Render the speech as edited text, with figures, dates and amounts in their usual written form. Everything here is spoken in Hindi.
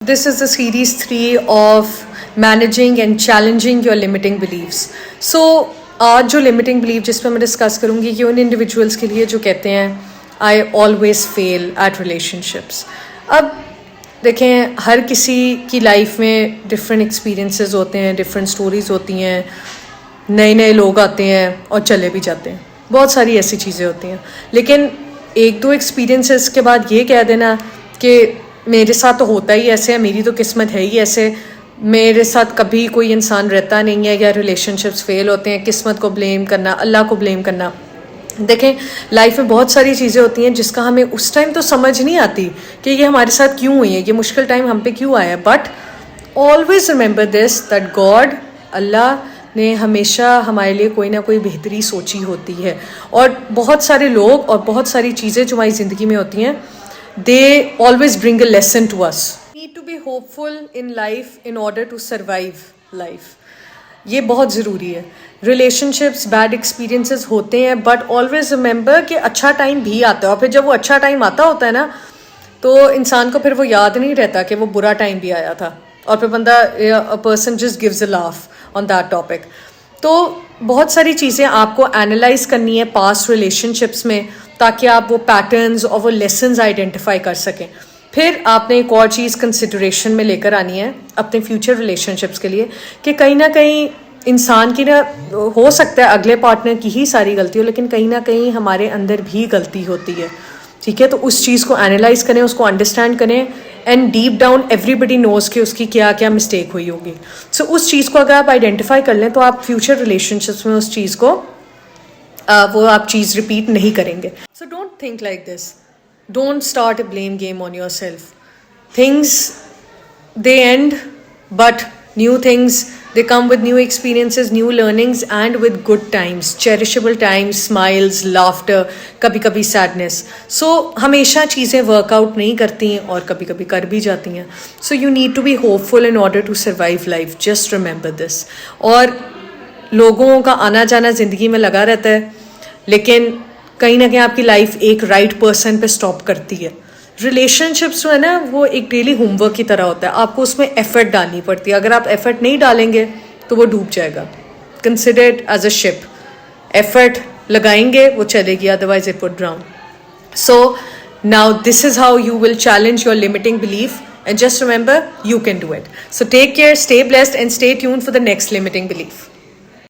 This is the series 3 of managing and challenging your limiting beliefs. So आज जो limiting belief जिस पर मैं डिस्कस करूँगी ये उन इंडिविजुअल्स के लिए जो कहते हैं I always fail at relationships. अब देखें हर किसी की लाइफ में डिफरेंट एक्सपीरियंसेस होते हैं, डिफरेंट स्टोरीज होती हैं, नए नए लोग आते हैं और चले भी जाते हैं, बहुत सारी ऐसी चीज़ें होती हैं. लेकिन एक दो एक्सपीरियंसेस के बाद ये कह देना कि मेरे साथ तो होता ही ऐसे है, मेरी तो किस्मत है ही ऐसे, मेरे साथ कभी कोई इंसान रहता नहीं है या रिलेशनशिप्स फेल होते हैं, किस्मत को ब्लेम करना, अल्लाह को ब्लेम करना. देखें लाइफ में बहुत सारी चीज़ें होती हैं जिसका हमें उस टाइम तो समझ नहीं आती कि ये हमारे साथ क्यों हुई है, ये मुश्किल टाइम हम पे क्यों आया. But always remember this that God, अल्लाह ने हमेशा हमारे लिए कोई ना कोई बेहतरी सोची होती है. और बहुत सारे लोग और बहुत सारी चीज़ें जो हमारी ज़िंदगी में होती हैं, they always bring a lesson to us. Need to be hopeful in life in order to survive life. ये बहुत ज़रूरी है. रिलेशनशिप्स बैड एक्सपीरियंसेस होते हैं बट ऑलवेज रिमेंबर कि अच्छा टाइम भी आता है, और फिर जब वो अच्छा टाइम आता होता है ना तो इंसान को फिर वो याद नहीं रहता कि वो बुरा टाइम भी आया था, और फिर बंदा a person just gives a laugh on that topic. तो बहुत सारी चीज़ें आपको एनालाइज करनी है पास्ट रिलेशनशिप्स में ताकि आप वो पैटर्न्स और वो लेसन्स आइडेंटिफाई कर सकें. फिर आपने एक और चीज़ कंसिडरेशन में लेकर आनी है अपने फ्यूचर रिलेशनशिप्स के लिए कि कहीं ना कहीं इंसान की ना हो सकता है अगले पार्टनर की ही सारी गलती हो, लेकिन कहीं ना कहीं हमारे अंदर भी गलती होती है. ठीक है, तो उस चीज़ को एनालाइज करें, उसको अंडरस्टैंड करें, and deep down everybody knows कि उसकी क्या क्या मिस्टेक हुई होगी. सो उस चीज़ को अगर आप आइडेंटिफाई कर लें तो आप फ्यूचर रिलेशनशिप्स में उस चीज़ को वो आप चीज़ रिपीट नहीं करेंगे. So don't think like this, don't start a blame game on your self. Things they and but new things they come with new experiences, new learnings and with good times, cherishable times, smiles, laughter, कभी कभी sadness. So हमेशा चीज़ें workout नहीं करती हैं और कभी कभी कर भी जाती हैं. So you need to be hopeful in order to survive life. Just remember this. और लोगों का आना जाना ज़िंदगी में लगा रहता है, लेकिन कहीं ना कहीं आपकी लाइफ एक राइट पर्सन पे स्टॉप करती है. रिलेशनशिप्स जो है ना वो एक डेली होमवर्क की तरह होता है, आपको उसमें एफर्ट डालनी पड़ती है. अगर आप एफर्ट नहीं डालेंगे तो वो डूब जाएगा. Consider it as a ship. Effort लगाएंगे वो चलेगी, otherwise it would drown. So now this is how you will challenge your limiting belief, and just remember you can do it. So take care, stay blessed and stay tuned for the next limiting belief.